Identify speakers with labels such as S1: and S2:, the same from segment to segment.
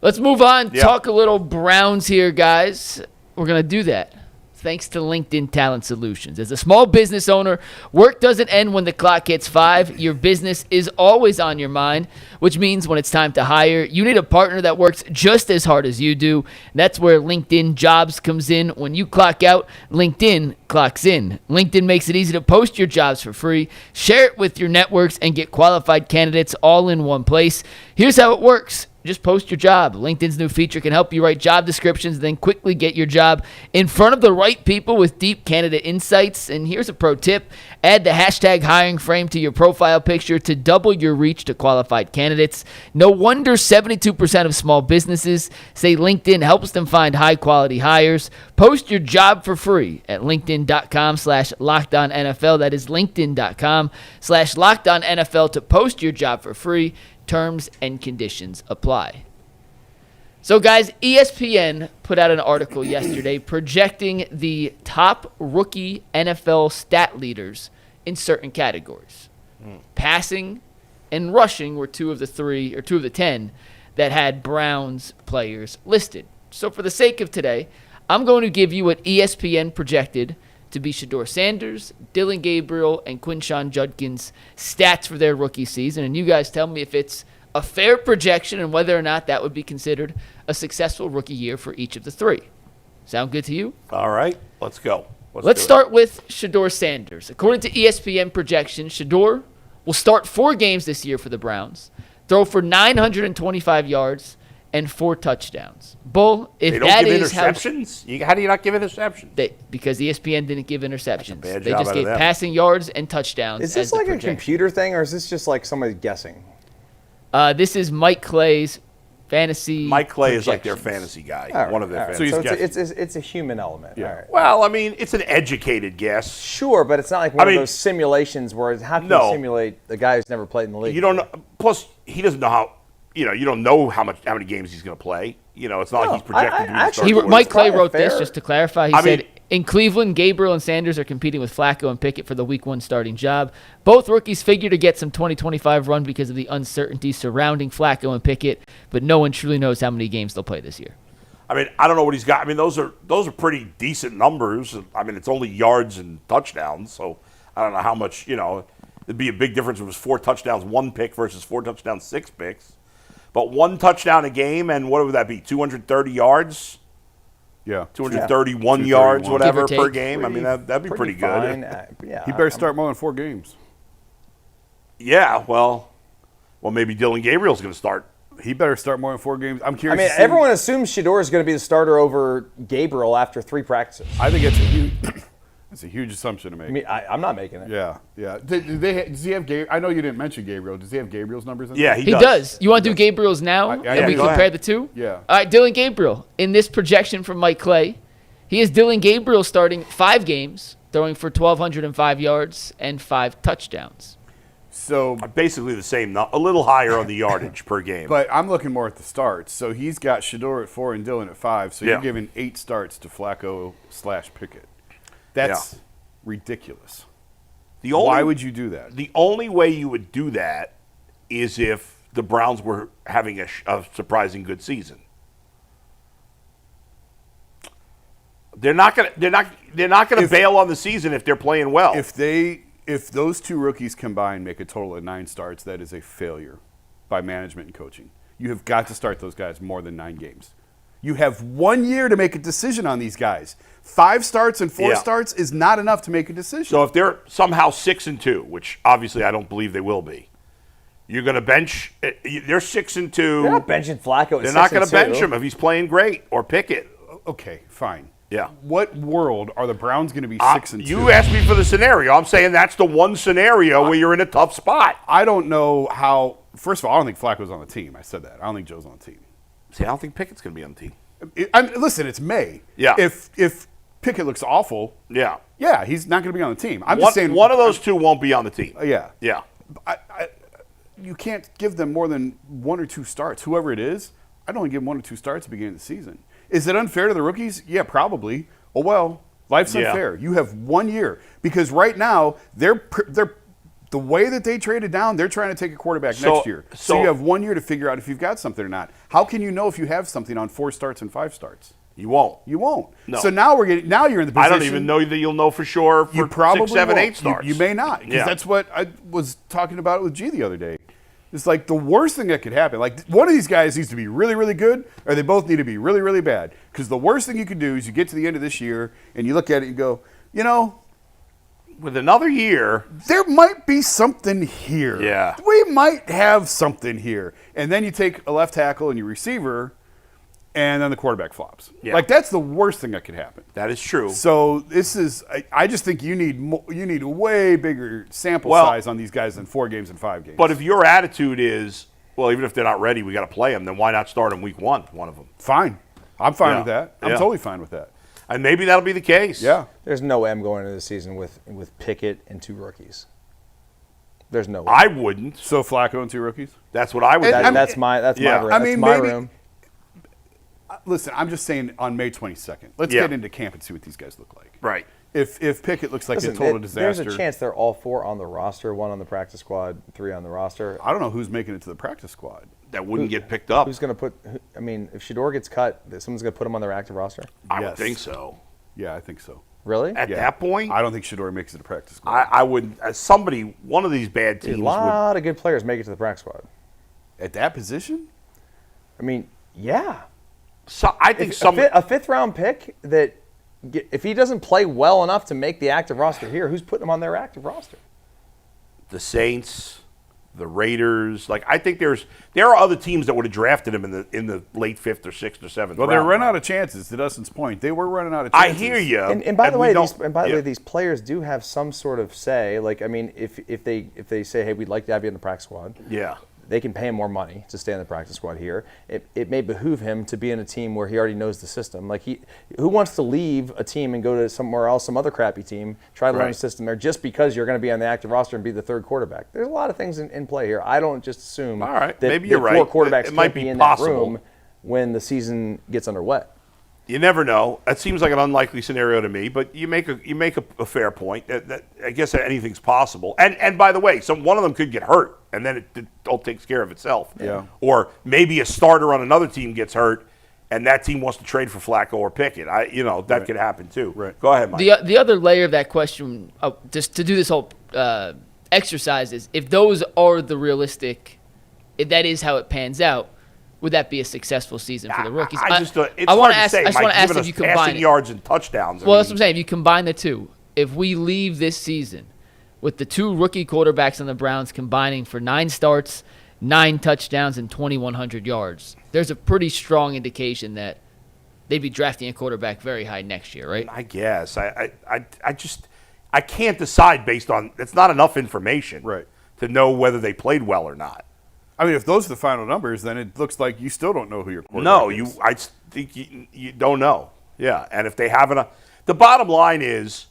S1: Let's move on. Yep. Talk a little Browns here, guys. We're going to do that thanks to LinkedIn Talent Solutions. As a small business owner, work doesn't end when the clock hits 5. Your business is always on your mind, which means when it's time to hire, you need a partner that works just as hard as you do. And that's where LinkedIn Jobs comes in. When you clock out, LinkedIn clocks in. LinkedIn makes it easy to post your jobs for free, share it with your networks, and get qualified candidates all in one place. Here's how it works. Just post your job. LinkedIn's new feature can help you write job descriptions, then quickly get your job in front of the right people with deep candidate insights. And here's a pro tip. Add the hashtag hiring frame to your profile picture to double your reach to qualified candidates. No wonder 72% of small businesses say LinkedIn helps them find high-quality hires. Post your job for free at linkedin.com/LockedOnNFL. That is linkedin.com/LockedOnNFL to post your job for free. Terms and conditions apply. So, guys, ESPN put out an article yesterday projecting the top rookie NFL stat leaders in certain categories. Passing and rushing were two of the 10 that had Browns players listed. So, for the sake of today, I'm going to give you what ESPN projected to be Shedeur Sanders, Dillon Gabriel, and Quinshon Judkins' stats for their rookie season. And you guys tell me if it's a fair projection and whether or not that would be considered a successful rookie year for each of the 3. Sound good to you?
S2: All right, let's go.
S1: Let's start with Shedeur Sanders. According to ESPN projections, Shedeur will start 4 games this year for the Browns, throw for 925 yards, and 4 touchdowns. Bull, if that is
S2: interceptions? How do you not give interceptions?
S1: Because ESPN didn't give interceptions.
S2: They
S1: just gave passing yards and touchdowns.
S3: Is this like a computer thing, or is this just like somebody guessing?
S1: This is Mike Clay's fantasy.
S2: Mike Clay is like their fantasy guy.
S3: Right,
S2: one of their fantasy.
S3: So it's a human element.
S2: Yeah.
S3: All right.
S2: Well, I mean, it's an educated guess.
S3: Sure, but it's not like one of those simulations where how can you simulate a guy who's never played in the league?
S2: You don't know. Plus, he doesn't know how. You don't know how many games he's going to play. It's not like he's projected to be the starter.
S1: Mike Clay wrote this just to clarify. He said, in Cleveland, Gabriel and Sanders are competing with Flacco and Pickett for the Week 1 starting job. Both rookies figure to get some 2025 run because of the uncertainty surrounding Flacco and Pickett, but no one truly knows how many games they'll play this year.
S2: I mean, I don't know what he's got. I mean, those are pretty decent numbers. I mean, it's only yards and touchdowns, so I don't know how much, it'd be a big difference if it was 4 touchdowns, 1 pick versus 4 touchdowns, 6 picks. But 1 touchdown a game, and what would that be, 230 yards?
S4: Yeah.
S2: 231 yards, whatever, per game. I mean, that'd be pretty good.
S4: He better start more than 4 games.
S2: Yeah, well, maybe Dillon Gabriel's going to start.
S4: He better start more than 4 games. I'm curious.
S3: I mean, everyone assumes Shedeur is going to be the starter over Gabriel after 3 practices.
S4: I think it's a huge assumption to make.
S3: I mean, I'm not making it.
S4: Yeah. Does he have Gabriel? I know you didn't mention Gabriel. Does he have Gabriel's numbers in there?
S2: Yeah,
S1: he does. You want to do Gabriel's now? And we compare the 2?
S4: Yeah.
S1: All right, Dillon Gabriel. In this projection from Mike Clay, he has Dillon Gabriel starting 5 games, throwing for 1,205 yards and 5 touchdowns.
S4: So
S2: basically the same, a little higher on the yardage per game.
S4: But I'm looking more at the starts. So he's got Shedeur at 4 and Dillon at 5. So you're giving 8 starts to Flacco/Pickett. That's ridiculous. Why would you do that?
S2: The only way you would do that is if the Browns were having a surprising good season. They're not going to bail on the season if they're playing well.
S4: If those 2 rookies combined make a total of 9 starts, that is a failure by management and coaching. You have got to start those guys more than 9 games. You have 1 year to make a decision on these guys. 5 starts and 4 starts is not enough to make a decision.
S2: So if they're somehow 6-2, which obviously I don't believe they will be, you're going to bench. They're 6-2.
S3: They're not benching Flacco.
S2: They're not going to bench him if he's playing great or Pickett.
S4: Okay, fine.
S2: Yeah.
S4: What world are the Browns going to be 6-2?
S2: You asked me for the scenario. I'm saying that's the one scenario where you're in a tough spot.
S4: I don't know how. First of all, I don't think Flacco's on the team. I said that. I don't think Joe's on the team.
S2: See, I don't think Pickett's going to be on the team.
S4: Listen, it's May.
S2: Yeah.
S4: If Pickett looks awful,
S2: yeah,
S4: he's not going to be on the team. I'm just saying
S2: one of those 2 won't be on the team.
S4: Yeah.
S2: You
S4: can't give them more than 1 or 2 starts. Whoever it is, I'd only give them 1 or 2 starts at the beginning of the season. Is it unfair to the rookies? Yeah, probably. Oh well, life's unfair. You have 1 year because right now they're the way that they traded down, they're trying to take a quarterback next year. So you have 1 year to figure out if you've got something or not. How can you know if you have something on 4 starts and 5 starts?
S2: You won't.
S4: You won't.
S2: No.
S4: So now you're in the position.
S2: I don't even know that you'll know for sure for
S4: you probably
S2: 6, 7,
S4: won't.
S2: 8 starts.
S4: You may not, because that's what I was talking about with G the other day. It's like the worst thing that could happen. Like one of these guys needs to be really, really good, or they both need to be really, really bad. Because the worst thing you could do is you get to the end of this year and you look at it and go,
S2: with another year,
S4: there might be something here.
S2: Yeah.
S4: We might have something here. And then you take a left tackle and your receiver, and then the quarterback flops.
S2: Yeah.
S4: Like that's the worst thing that could happen.
S2: that is true.
S4: So this is, I just think you need a way bigger sample size on these guys than 4 games and 5 games.
S2: But if your attitude is, well, even if they're not ready, we got to play them, then why not start them week 1, one of them?
S4: Fine. I'm fine
S2: Yeah.
S4: with that. I'm
S2: Yeah.
S4: totally fine with that.
S2: And maybe that'll be the case.
S4: Yeah.
S3: There's no M going into the season with Pickett and 2 rookies. There's no way.
S2: I wouldn't.
S4: So Flacco and 2 rookies?
S2: That's what I would do.
S3: That's my room.
S4: I mean,
S3: That's my
S4: maybe-
S3: room.
S4: Listen, I'm just saying on May 22nd. Let's
S2: Yeah.
S4: get into camp and see what these guys look like.
S2: Right.
S4: If Pickett looks like
S3: Listen,
S4: a total disaster.
S3: there's a chance they're all 4 on the roster, 1 on the practice squad, 3 on the roster.
S4: I don't know who's making it to the practice squad.
S2: That wouldn't get picked up.
S3: Who's going to put? I mean, if Shedeur gets cut, someone's going to put him on their active roster.
S2: I would
S4: Yes.
S2: think so.
S4: Yeah, I think so.
S3: Really?
S2: At
S4: Yeah.
S2: that point,
S4: I don't think Shedeur makes it to practice squad.
S2: I would, as somebody, one of these bad
S3: Dude,
S2: teams
S3: a
S2: would.
S3: lot of good players make it to the practice squad.
S4: At that position?
S3: I mean, yeah.
S2: So, I think
S3: A 5th-round pick that, if he doesn't play well enough to make the active roster here, who's putting him on their active roster?
S2: the Saints, the Raiders. Like I think there are other teams that would have drafted him in the late 5th or 6th or 7th.
S4: Well,
S2: round.
S4: they're running out of chances. To Dustin's point, they were running out of
S2: I
S4: chances.
S2: hear you.
S3: And by the way,
S2: yeah.
S3: these players do have some sort of say. Like, I mean, if they say, hey, we'd like to have you in the practice squad,
S2: Yeah.
S3: they can pay him more money to stay in the practice squad here. It may behoove him to be in a team where he already knows the system. Like who wants to leave a team and go to somewhere else, some other crappy team, try to learn the system there just because you're going to be on the active roster and be the 3rd quarterback? There's a lot of things in play here. I don't just assume
S2: All right.
S3: that,
S2: Maybe you're
S3: that 4
S2: right.
S3: quarterbacks
S2: It might
S3: can't
S2: be
S3: be in
S2: possible.
S3: that room when the season gets underway.
S2: You never know. It seems like an unlikely scenario to me, but you make a fair point. That I guess anything's possible. And by the way, one of them could get hurt, and then it all takes care of itself.
S4: Yeah.
S2: Or maybe a starter on another team gets hurt, and that team wants to trade for Flacco or Pickett. That could happen too.
S4: Right.
S2: Go ahead, Mike.
S1: The other layer of that question, just to do this whole exercise, is if those are the realistic, if that is how it pans out, would that be a successful season for the rookies?
S2: I just want
S1: wanna
S2: to
S1: ask,
S2: say,
S1: I just
S2: Mike,
S1: want to ask
S2: given
S1: if you
S2: us
S1: combine
S2: passing
S1: it.
S2: yards and touchdowns.
S1: Well, that's what I'm saying. If you combine the two, if we leave this season with the 2 rookie quarterbacks on the Browns combining for 9 starts, 9 touchdowns, and 2,100 yards, there's a pretty strong indication that they'd be drafting a quarterback very high next year, right?
S2: I guess. I can't decide based on – it's not enough information
S4: Right.
S2: to know whether they played well or not.
S4: I mean, if those are the final numbers, then it looks like you still don't know who your quarterback
S2: No,
S4: is.
S2: I think you don't know. Yeah, and if they haven't – the bottom line is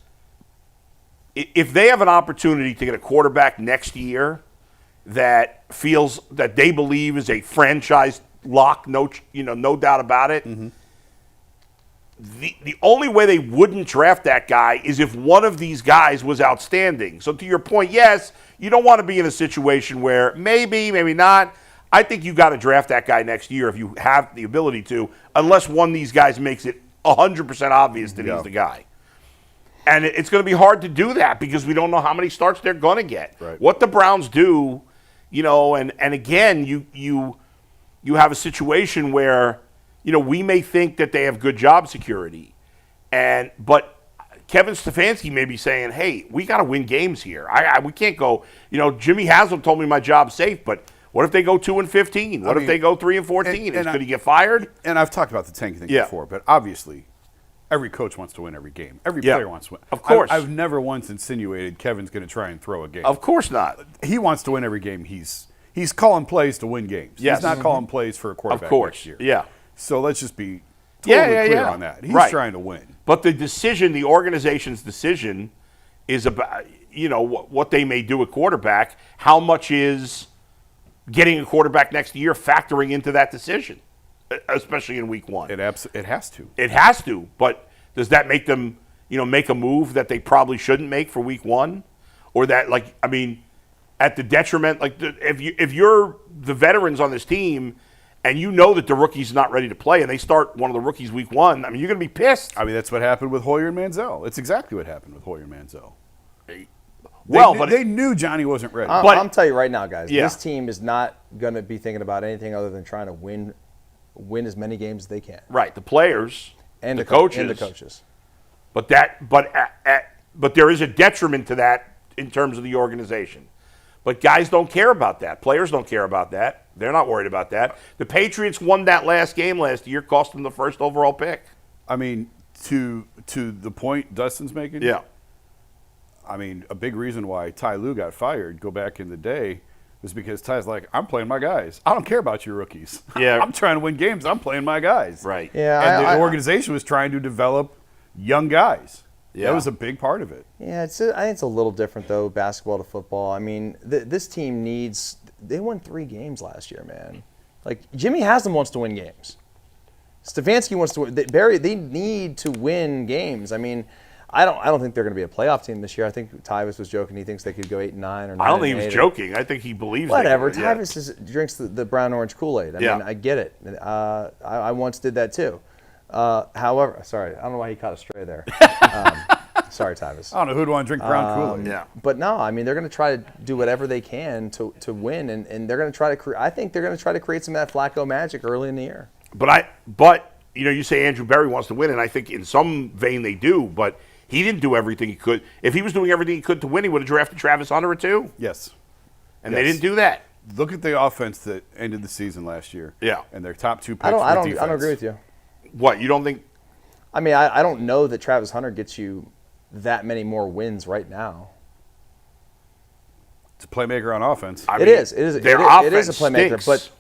S2: if they have an opportunity to get a quarterback next year that feels – that they believe is a franchise lock, no doubt about it, the only way they wouldn't draft that guy is if one of these guys was outstanding. So to your point, yes, you don't want to be in a situation where maybe not. I think you got to draft that guy next year if you have the ability to, unless one of these guys makes it 100% obvious that he's the guy. And it's going to be hard to do that because we don't know how many starts they're going to get.
S4: Right.
S2: What the Browns do, and again, you have a situation where we may think that they have good job security, but Kevin Stefanski may be saying, "Hey, we got to win games here. We can't go." Jimmy Haslam told me my job's safe, but what if they go 2-15? What if they go 3-14? Could he get fired?
S4: And I've talked about the tank thing before, but obviously, every coach wants to win every game. Every player wants to win.
S2: Of course.
S4: I've never once insinuated Kevin's going to try and throw a game.
S2: Of course not.
S4: He wants to win every game. He's calling plays to win games.
S2: Yes.
S4: He's not calling plays for a quarterback
S2: Of course.
S4: next year.
S2: Yeah.
S4: So let's just be totally clear on that. He's
S2: Right.
S4: trying to win.
S2: But the organization's decision is about, what they may do at quarterback. How much is getting a quarterback next year factoring into that decision, especially in week 1?
S4: It has to.
S2: It has to, but does that make them, make a move that they probably shouldn't make for week 1? Or that, at the detriment. Like if you're the veterans on this team, and you know that the rookie's not ready to play, and they start one of the rookies week 1, I mean, you're going to be pissed.
S4: I mean, that's what happened with Hoyer and Manziel. It's exactly what happened with Hoyer and Manziel. They knew Johnny wasn't ready.
S3: I'm telling you right now, guys,
S2: Yeah.
S3: this team is not going to be thinking about anything other than trying to win as many games as they can.
S2: Right, the players
S3: And
S2: the coaches.
S3: And the coaches.
S2: But there is a detriment to that in terms of the organization. But guys don't care about that. Players don't care about that. They're not worried about that. The Patriots won that last game last year, cost them the first overall pick.
S4: I mean, to the point Dustin's making.
S2: Yeah.
S4: I mean, a big reason why Ty Lue got fired, go back in the day, was because Ty's like, I'm playing my guys. I don't care about your rookies.
S2: Yeah.
S4: I'm trying to win games. I'm playing my guys.
S2: Right.
S3: Yeah,
S4: And the organization was trying to develop young guys.
S2: Yeah.
S4: That was a big part of it.
S3: Yeah, I think it's a little different, though, basketball to football. I mean, this team they won 3 games last year, man. Like, Jimmy Haslam wants to win games. Stefanski wants to win. Berea, they need to win games. I mean, I don't think they're going to be a playoff team this year. I think Tyvus was joking. He thinks they could go 8-9 or 9.
S2: I don't think he was joking. I think he believes
S3: Whatever.
S2: they could,
S3: Tyvus drinks the brown orange Kool-Aid. I mean, I get it. I once did that too. However, sorry, I don't know why he caught a stray there. Sorry, Tyvus.
S4: I don't know who'd want to drink brown Kool-Aid.
S2: Yeah.
S3: But no, I mean, they're going to try to do whatever they can to win, and they're going to try to I think they're going to try to create some of that Flacco magic early in the year.
S2: But you say Andrew Berry wants to win, and I think in some vein they do, but he didn't do everything he could. If he was doing everything he could to win, he would have drafted Travis Hunter at 2.
S4: Yes.
S2: And they didn't do that.
S4: Look at the offense that ended the season last year.
S2: Yeah.
S4: And their top 2 picks
S3: I don't
S4: defense.
S3: agree with you.
S2: What, you don't think?
S3: I mean, I don't know that Travis Hunter gets you that many more wins right now.
S4: It's a playmaker on offense.
S2: I
S3: It
S2: mean,
S3: is a
S2: their
S3: playmaker,
S2: stinks.
S3: but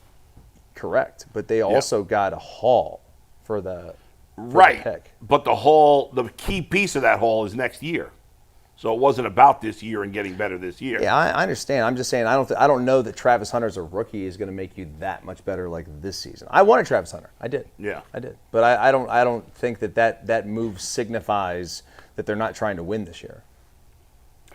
S3: correct. But they also got a haul for the
S2: Right.
S3: pick.
S2: But the key piece of that haul is next year. So it wasn't about this year and getting better this year.
S3: Yeah, I understand. I'm just saying I don't know that Travis Hunter as a rookie is going to make you that much better like this season. I wanted Travis Hunter. I did.
S2: Yeah.
S3: I did. But I don't think that move signifies that they're not trying to win this year.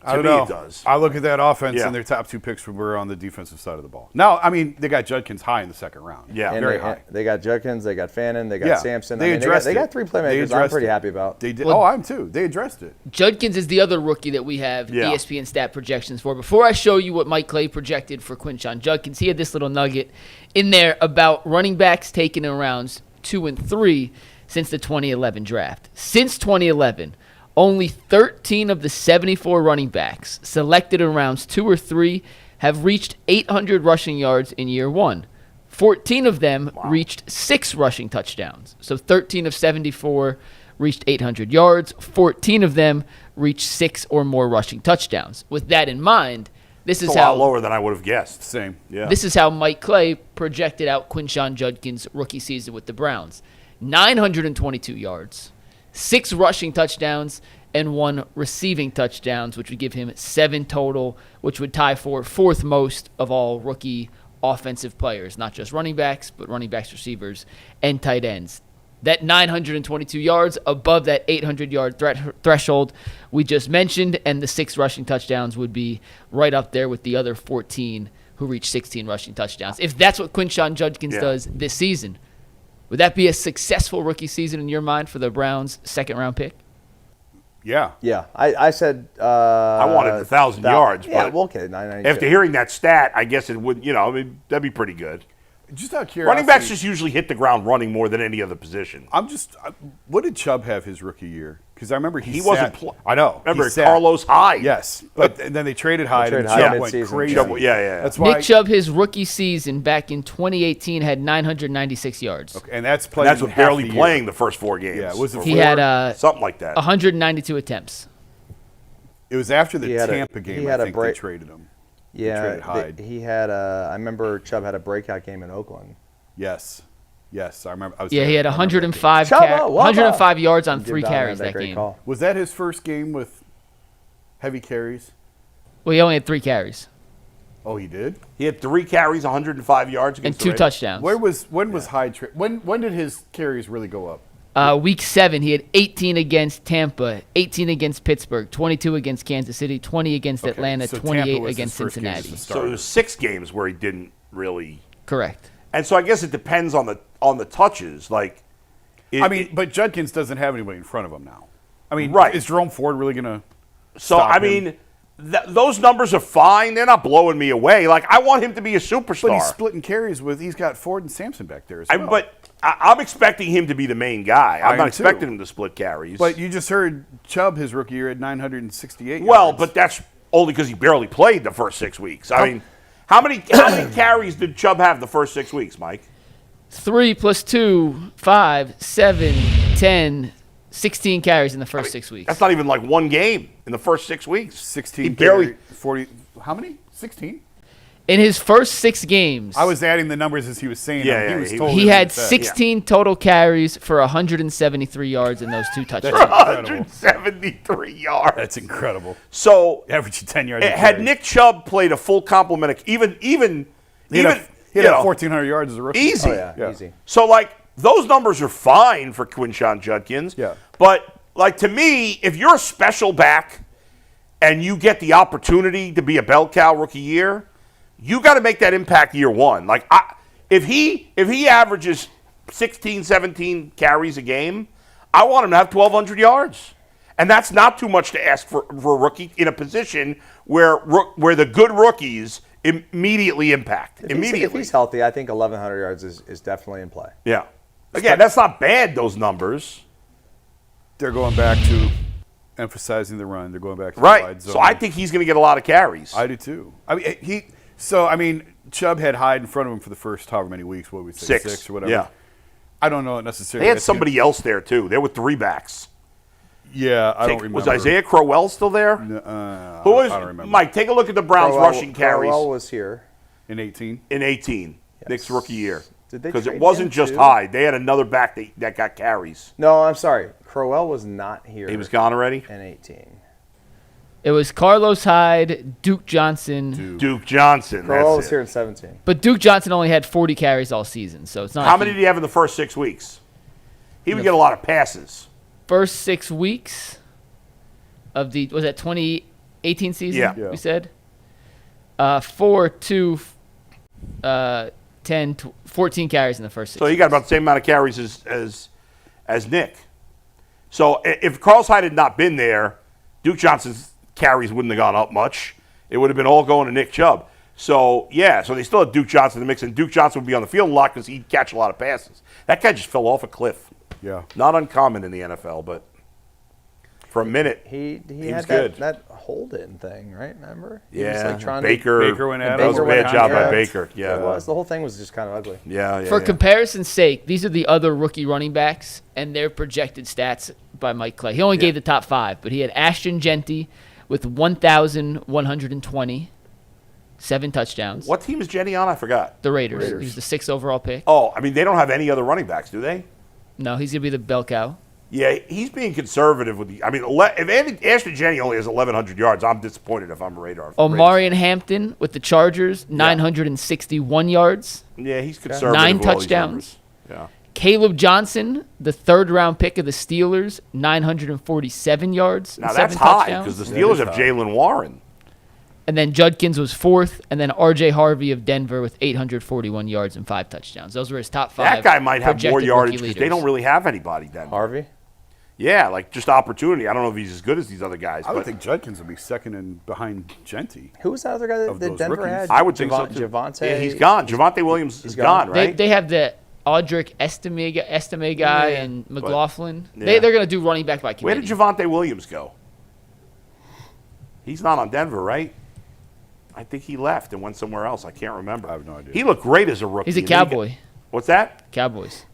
S4: I don't
S2: me,
S4: know.
S2: it does.
S4: I look at that offense,
S2: Yeah.
S4: and their top 2 picks were on the defensive side of the ball. Now, I mean, they got Judkins high in the second round.
S2: Yeah.
S3: And
S4: very
S3: they,
S4: high.
S3: They got Judkins, they got Fannin, they got
S4: Yeah.
S3: Sampson.
S4: They addressed
S3: they got
S4: it.
S3: 3
S4: They
S3: playmakers I'm
S4: addressed
S3: pretty
S4: it.
S3: happy about.
S4: They did.
S1: Well-
S4: I'm too. They addressed it.
S1: Judkins is the other rookie that we have
S2: Yeah.
S1: ESPN stat projections for. Before I show you what Mike Clay projected for Quinshon Judkins, he had this little nugget in there about running backs taken in rounds 2 and 3 since the 2011 draft. Since 2011, only 13 of the 74 running backs selected in rounds 2 or 3 have reached 800 rushing yards in year 1. 14 of them reached 6 rushing touchdowns. So 13 of 74 reached 800 yards. 14 of them reached 6 or more rushing touchdowns. With that in mind, this is
S2: It's a
S1: how
S2: lot lower than I would have guessed.
S4: Same.
S2: Yeah.
S1: this is how Mike Clay projected out Quinshon Judkins' rookie season with the Browns. 922 yards, 6 rushing touchdowns, and 1 receiving touchdowns, which would give him 7 total, which would tie for 4th most of all rookie offensive players, not just running backs, but running backs, receivers, and tight ends. That 922 yards above that 800-yard threshold we just mentioned, and the 6 rushing touchdowns would be right up there with the other 14 who reached 16 rushing touchdowns. If that's what Quinshon Judkins does this season, would that be a successful rookie season in your mind for the Browns' second-round pick?
S4: Yeah.
S3: Yeah, I said
S2: I wanted 1,000 yards.
S3: Yeah,
S2: but
S3: well, okay, 992.
S2: after hearing that stat, I guess it would, I mean, that'd be pretty good.
S4: Just out of curiosity.
S2: Running backs just usually hit the ground running more than any other position.
S4: What did Chubb have his rookie year? Because I remember he
S2: wasn't.
S4: I know.
S2: Remember
S4: he sat.
S2: Carlos Hyde?
S4: Yes, but and then they traded Hyde,
S3: traded
S4: and
S3: Hyde
S4: Chubb went
S3: mid-season.
S4: crazy.
S2: Chubb, yeah.
S4: That's why.
S1: Nick Chubb, his rookie season back in 2018, had 996 yards.
S4: Okay, and that's
S2: And
S4: playing.
S2: that's with
S4: half
S2: barely
S4: the year.
S2: playing the first 4 games.
S4: Yeah, was it
S1: He
S4: 4?
S1: had
S2: something like that.
S1: 192 attempts.
S4: It was after the
S3: He had a-
S4: Tampa game.
S3: he had
S4: I
S3: a
S4: think
S3: break-
S4: they traded him.
S3: Yeah,
S4: traded Hyde.
S3: he had I remember Chubb had a breakout game in Oakland.
S4: Yes, I remember. I was
S1: Yeah,
S4: there.
S1: he had
S4: I remember that game.
S1: 105,
S3: Chubba,
S1: 105 yards on
S3: Give
S1: 3
S3: Donovan
S1: carries that
S3: great
S1: game.
S3: call.
S4: Was that his first game with heavy carries?
S1: Well, he only had 3 carries
S4: Oh, he did.
S2: He had 3 carries, 105 yards
S1: and
S2: against
S1: 2
S2: the Raiders.
S1: touchdowns.
S4: When was Hyde? When did his carries really go up?
S1: Week 7, he had 18 against Tampa, 18 against Pittsburgh, 22 against Kansas City, 20 against Atlanta,
S4: so
S1: 28
S4: Tampa was
S1: against
S4: his first game as
S1: Cincinnati.
S4: a
S2: So
S4: starter.
S2: it was 6 games where he didn't really.
S1: Correct.
S2: And so I guess it depends on the touches. Like,
S4: but Judkins doesn't have anybody in front of him now. I mean,
S2: Right.
S4: is Jerome Ford really going to
S2: so
S4: stop
S2: I
S4: him?
S2: mean, those numbers are fine. They're not blowing me away. Like, I want him to be a superstar.
S4: But he's splitting carries with, he's got Ford and Sampson back there as well.
S2: But I'm expecting him to be the main guy. I'm
S4: I
S2: not
S4: am
S2: expecting
S4: too.
S2: him to split carries.
S4: But you just heard Chubb, his rookie year, at 968
S2: well,
S4: yards.
S2: but that's only because he barely played the first 6 weeks. I mean, how many carries did Chubb have the first 6 weeks, Mike?
S1: 3 plus 2, 5, 7, 10, 16 carries in the first 6 weeks.
S2: That's not even like one game in the first 6 weeks.
S4: 16,
S2: He barely.
S4: 40, how many? 16?
S1: In his first 6 games,
S4: I was adding the numbers as he was saying
S2: Yeah,
S4: them.
S2: yeah,
S4: He was
S2: he-
S4: totally
S1: he had
S4: upset.
S1: 16 total carries for 173 yards in those 2 touchdowns.
S4: Incredible.
S2: 173 yards.
S4: That's incredible.
S2: So
S4: Averaging 10 yards. a
S2: had
S4: carry.
S2: Nick Chubb played a full complement, of, even
S4: He had
S2: you know,
S4: 1,400 yards as a rookie.
S2: easy.
S3: Oh, yeah,
S4: Yeah.
S3: easy.
S2: So, like, those numbers are fine for Quinshon Judkins.
S4: Yeah.
S2: But, like, to me, if you're a special back and you get the opportunity to be a bell cow rookie year, you got to make that impact year one. Like, if he averages 16, 17 carries a game, I want him to have 1,200 yards. And that's not too much to ask for a rookie in a position where the good rookies immediately impact.
S3: If he's healthy, I think 1,100 yards is definitely in play.
S2: Yeah. Again, that's not bad, those numbers.
S4: They're going back to emphasizing the run. They're going back to the
S2: Right.
S4: wide zone.
S2: So I think he's going to get a lot of carries.
S4: I do too. I mean, Chubb had Hyde in front of him for the first however many weeks. What would we say? 6 or whatever.
S2: Yeah.
S4: I don't know necessarily.
S2: They had
S4: that's
S2: somebody else there, too. There were 3 backs.
S4: Yeah, I don't remember.
S2: Was Isaiah Crowell still there? Who was?
S4: I don't remember.
S2: Mike, take a look at the Browns rushing carries
S3: Crowell was here.
S4: In 18?
S2: in 18, Nick's rookie year.
S3: Did they
S2: Because it
S3: trade
S2: wasn't
S3: him
S2: just
S3: too?
S2: Hyde. They had another back that got carries.
S3: No, I'm sorry. Crowell was not here.
S2: He was gone already?
S3: in 18.
S1: It was Carlos Hyde, Duke Johnson.
S2: Duke Johnson.
S3: Crowell
S2: That's
S3: was here
S2: it.
S3: in 17.
S1: But Duke Johnson only had 40 carries all season, so it's not.
S2: How many did he have in the first 6 weeks? He would get a lot of passes.
S1: First 6 weeks of the, was that 2018 season?
S2: Yeah.
S4: Yeah.
S1: We said 4, 2, 10, 14 carries in the first 6
S2: So he
S1: weeks.
S2: got about the same amount of carries as Nick. So if Carlos Hyde had not been there, Duke Johnson's carries wouldn't have gone up much. It would have been all going to Nick Chubb. So, yeah, so they still had Duke Johnson in the mix, and Duke Johnson would be on the field a lot because he'd catch a lot of passes. That guy just fell off a cliff.
S4: Yeah.
S2: Not uncommon in the NFL, but for a minute,
S3: He
S2: was
S3: had
S2: good.
S3: that hold-in thing, right? Remember? He was,
S2: Yeah,
S3: like, trying
S2: Baker
S4: went
S3: to,
S4: at
S2: that was a
S3: Baker
S2: bad
S3: went
S2: job
S3: at
S2: by
S3: him.
S2: Baker. Yeah,
S3: It was. The whole thing was just kind of ugly.
S2: yeah.
S1: For comparison's sake, these are the other rookie running backs and their projected stats by Mike Clay. He only gave the top 5, but he had Ashton Genty with 1,120, 7 touchdowns.
S2: What team is Jenny on? I forgot.
S1: The Raiders. He was the 6th overall pick.
S2: Oh, I mean, they don't have any other running backs, do they?
S1: No, he's going to be the bell cow.
S2: Yeah, he's being conservative with the. I mean, if Ashton Jenny only has 1,100 yards, I'm disappointed if I'm a Radar.
S1: Omarion Hampton with the Chargers, 961 yards.
S2: Yeah, he's conservative.
S1: 9
S2: with all these
S1: touchdowns.
S2: numbers. Yeah.
S1: Caleb Johnson, the 3rd-round pick of the Steelers, 947 yards.
S2: Now
S1: and
S2: that's
S1: 7
S2: high
S1: touchdowns.
S2: because the Steelers have Jalen Warren.
S1: And then Judkins was 4th, and then R.J. Harvey of Denver with 841 yards and 5 touchdowns. Those were his top 5.
S2: That guy might have more
S1: projected
S2: yardage
S1: rookie
S2: because they
S1: leaders.
S2: don't really have anybody then.
S3: Harvey?
S2: Yeah, like just opportunity. I don't know if he's as good as these other guys.
S4: I would
S2: but
S4: think Judkins would be second and behind Genty.
S3: Who was that other guy
S4: Of
S3: that
S4: those
S3: Denver
S4: rookies.
S3: had?
S2: I would think so too.
S3: Javante.
S2: Yeah, he's gone. Javante Williams is
S3: gone.
S2: gone, right?
S1: They have the Audric Estime guy
S2: Yeah,
S1: and McLaughlin.
S2: yeah.
S1: They're going to do running back by
S2: Where
S1: committee.
S2: did Javante Williams go? He's not on Denver, right? I think he left and went somewhere else. I can't remember.
S4: I have no idea.
S2: He looked great as a rookie.
S1: He's a
S2: and then he
S1: Cowboy.
S2: got- What's that?
S1: Cowboys.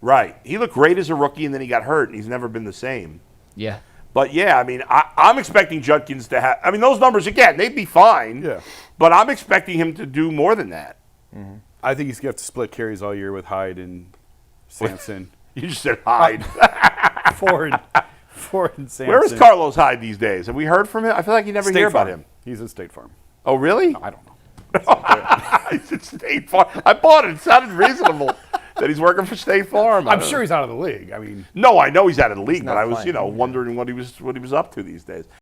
S2: Right. He looked great as a rookie, and then he got hurt, and he's never been the same.
S1: Yeah.
S2: But, yeah, I mean, I'm expecting Judkins to have – I mean, those numbers, again, they'd be fine.
S4: Yeah.
S2: But I'm expecting him to do more than that.
S4: I think he's going to have to split carries all year with Hyde and Sampson.
S2: You just said Hyde.
S4: Ford and Sampson.
S2: Where is Carlos Hyde these days? Have we heard from him? I feel like you never
S4: State
S2: hear
S4: Farm.
S2: about him.
S4: He's in State Farm.
S2: Oh, really?
S4: I don't know.
S2: He's at State Farm. I bought it. It sounded reasonable. that he's working for State Farm.
S4: I'm sure he's out of the league. I mean,
S2: No, I know he's out of the league, but
S3: not
S2: I was,
S3: playing.
S2: wondering what he was up to these days.